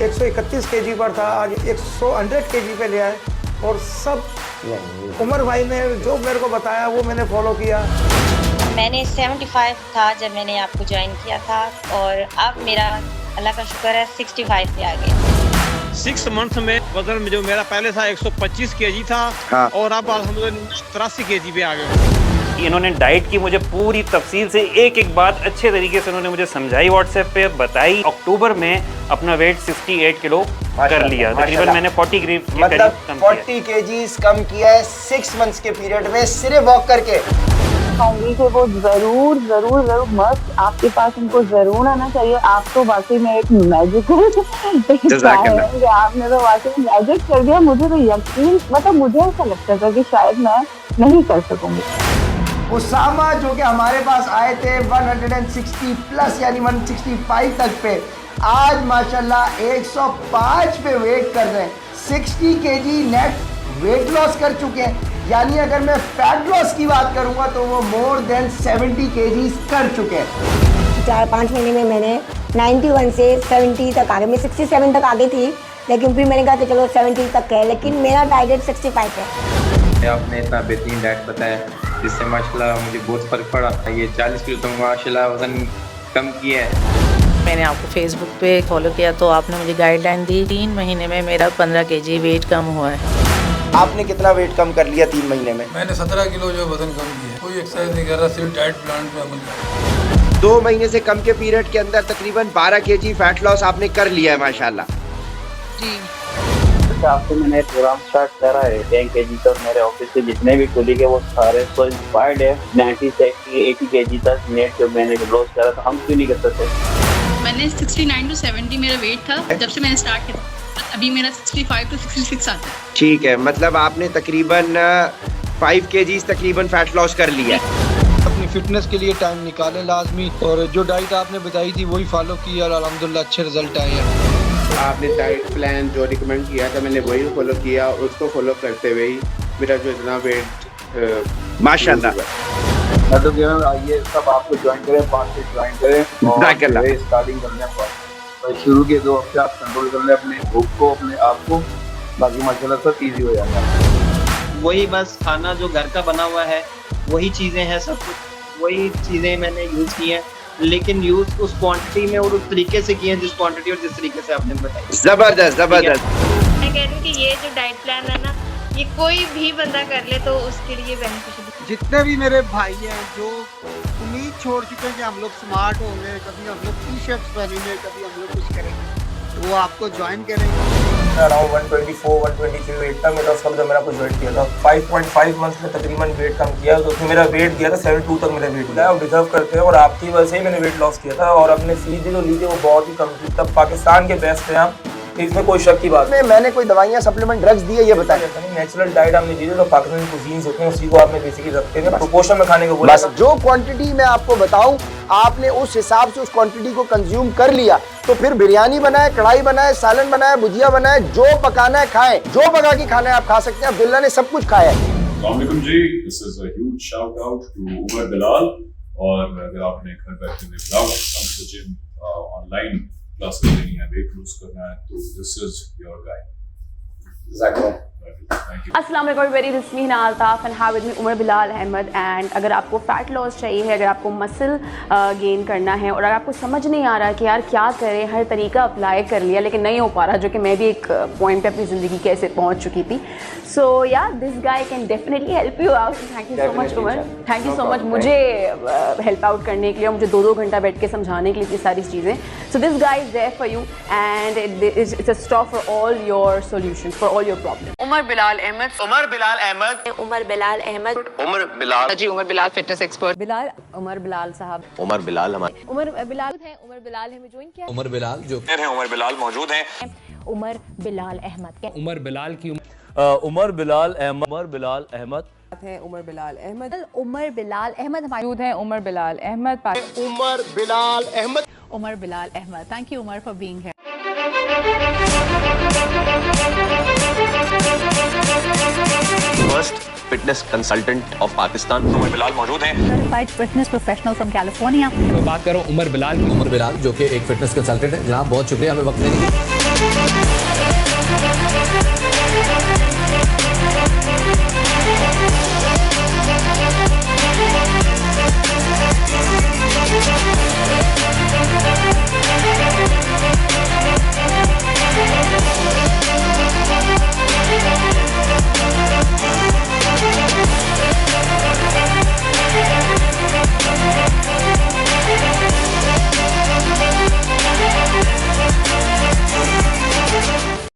131 KG पर था, आज 100 केजी पे ले आए। और सब उमर भाई ने जो मेरे को बताया वो मैंने फॉलो किया। मैंने 75 था जब मैंने आपको ज्वाइन किया था, और अब मेरा अल्लाह का शुक्र है 65 पे आ गया। 6 मंथ में वजन जो मेरा पहले था 125 केजी था। हाँ। और अब अल्हम्दुलिल्लाह 83 केजी पे आ गया। इन्होंने डाइट की मुझे पूरी तफसील से एक एक बात अच्छे तरीके से उन्होंने मुझे समझाई, व्हाट्सएप पे बताई। अक्टूबर में अपना वेट 68 किलो कर लिया, तकरीबन मैंने 40 ग्राम मतलब 40 केजीज कम किया है 6 मंथ्स के पीरियड में सिर्फ वॉक करके। कहूँगी कि वो जरूर मस्त आपके पास उनको जरूर आना चाहिए। आप तो वाकई में एक मैजिक है, आपने तो वाकई में मैजिक कर दिया। मुझे तो यकीन, मतलब मुझे ऐसा लगता था कि शायद मैं नहीं कर सकूंगी। उसामा जो कि हमारे पास आए थे 160 प्लस यानी 165 तक पे, आज माशाल्लाह 105 पे वेट कर रहे हैं। 60 केजी नेट वेट लॉस कर चुके हैं, यानी अगर मैं फैट लॉस की बात करूंगा तो वो मोर देन 70 केजीज कर चुके हैं। 4-5 महीने में मैंने 91 से 70 तक आ गई। मैं 67 तक आ गई थी, लेकिन फिर मैंने कहा कि चलो 70 तक है, लेकिन मेरा टारगेट 65 है। आपने इतना बेहतरीन डाइट बताया जिससे माशाल्लाह मुझे बहुत फ़र्क पड़ा। ये 40 किलो तो माशाल्लाह वज़न कम किया है। मैंने आपको फेसबुक पे फॉलो किया तो आपने मुझे गाइडलाइन दी। 3 महीने में मेरा 15 केजी वेट कम हुआ है। आपने कितना वेट कम कर लिया 3 महीने में? मैंने 17 किलो जो वजन कम किया। कोई एक्सरसाइज नहीं कर रहा, सिर्फ डाइट प्लान पे अमल कर रहा। 2 महीने से कम के पीरियड के अंदर तकरीबन 12 केजी फैट लॉस आपने कर लिया है माशाल्लाह। जी आपसे मैंने एक प्रोग्राम स्टार्ट करा है 10 केजी तक। मेरे ऑफिस से जितने भी कोलीग है वो सारे सो इंस्पायर्ड है। 90 से 80 केजी तक नेट जो मैंने लॉस करा तो हम क्यों नहीं कर सकते? मैंने 69 to 70 मेरा वेट था जब से मैंने स्टार्ट किया। अभी मेरा 65 to 66 आता है। ठीक है, मतलब आपने तकरीबन 5 केजीज तकरीबन फैट लॉस कर लिया है। अपनी फिटनेस के लिए टाइम निकालें लाजमी, और जो डाइट आपने बताई थी वही फॉलो की और अल्हम्दुलिल्लाह अच्छे रिजल्ट आए हैं। आपने डाइट प्लान जो रिकमेंड किया था मैंने वही फॉलो किया, उसको फॉलो करते हुए ही मेरा जो इतना वेट माशाल्लाह। मैं तो कह रहा हूँ आइए सब आपको ज्वाइन करें, 5 से ज्वाइन करें और स्टार्टिंग करने तो शुरू के 2 हफ्ते आप कंट्रोल कर लें अपने भूख को, अपने आप को, बाकी माशाल्लाह सब ईजी हो जाता है। वही बस खाना जो घर का बना हुआ है वही चीज़ें हैं, सब कुछ वही चीज़ें मैंने यूज़ की हैं, लेकिन यूज़ उस क्वांटिटी में और उस तरीके से किए हैं जिस क्वांटिटी और जिस तरीके से आपने बताई। जबरदस्त। मैं कह रही हूँ कि ये जो डाइट प्लान है ना, ये कोई भी बंदा कर ले तो उसके लिए बेनिफिशियल। जितने भी मेरे भाई हैं जो उम्मीद छोड़ चुके हैं कि हम लोग स्मार्ट होंगे, कभी हम लोग टी-शर्ट्स पहनेंगे, कभी हम लोग कुछ करेंगे, तो वो आपको ज्वाइन करेंगे। अराउंड 124-123 वेट था मेरा उसका, जब मैंने आपको ज्वाइन किया था। 5.5 मंथ में तकरीबन वेट कम किया, तो उसमें मेरा वेट दिया था 72 तक मेरा वेट दिया। और डिजर्व करते हैं, और आपकी वजह से ही मैंने वेट लॉस किया था, और अपने सीधे जो लीजिए वो बहुत ही कम थी। तब पाकिस्तान के बेस्ट हैं आप, इसमें कोई शक की बात नहीं। मैंने कोई दवाइयाँ सप्लीमेंट ड्रग्स दिए ये बताया? नेचुरल डाइट आपने दीजिए, तो पाकिस्तानी कुजीन्स होते हैं उसी को आपने बेसिकली रखते हैं, प्रोपोर्शन में खाने को बोला। बस जो क्वांटिटी मैं आपको बताऊं आपने उस हिसाब से उस क्वांटिटी को कंज्यूम कर लिया, तो फिर बिरयानी बनाए, कढ़ाई बनाए, सालन बनाए, भुजिया बनाए, जो पकाना है खाएं, जो पका के खाना है आप खा सकते हैं। अब्दुल्ला ने सब कुछ खाया है। अस्सलाम वालेकुम जी, this is a huge shout out to Umar Bilal. और अगर आपने घर बैठे हुए जिम ऑनलाइन क्लासेस लेनी है, वेट लूज करना है, तो दिस इज योर गाइड। अस्सलाम वालेकुम everybody, this is me Hina Altaf and have with me Umar Bilal Ahmed. And अगर आपको फैट लॉस चाहिए है, अगर आपको मसल गेन करना है, और अगर आपको समझ नहीं आ रहा कि यार क्या करें, हर तरीका अप्लाई कर लिया लेकिन नहीं हो पा रहा, जो कि मैं भी एक पॉइंट पे अपनी ज़िंदगी के ऐसे पहुंच चुकी थी। So yeah this guy can definitely help you out. Thank you so much Umar, thank you so much मुझे हेल्प आउट करने के लिए, और मुझे 2-2 घंटा बैठ के समझाने के लिए ये सारी चीज़ें। So this guy is there for you and it's a stop for all your solutions, for all your problem. Umar Bilal Ahmed, Umar Bilal Ahmed, Umar Bilal Ahmed, Umar Bilal ji, Umar Bilal fitness expert Bilal, Umar Bilal साहब, उमर बिलाल हमारे उमर बिलाल है, उमर बिलाल हमें ज्वाइन किया। उमर बिलाल जो है, उमर बिलाल मौजूद हैं। उमर बिलाल अहमद, उमर बिलाल की उमर बिलाल अहमद, उमर बिलाल अहमद है, उमर बिलाल अहमद, उमर बिलाल अहमद मौजूद हैं, Umar Bilal Ahmed, Umar Bilal Ahmed, Umar Bilal Ahmed. Thank you Umar for being here. First fitness consultant of Pakistan Umar Bilal मौजूद हैं। Certified fitness professional from California. मैं बात करूं उमर बिलाल जो कि एक फिटनेस कंसल्टेंट है। जनाब बहुत शुक्रिया हमें वक्त देने के लिए।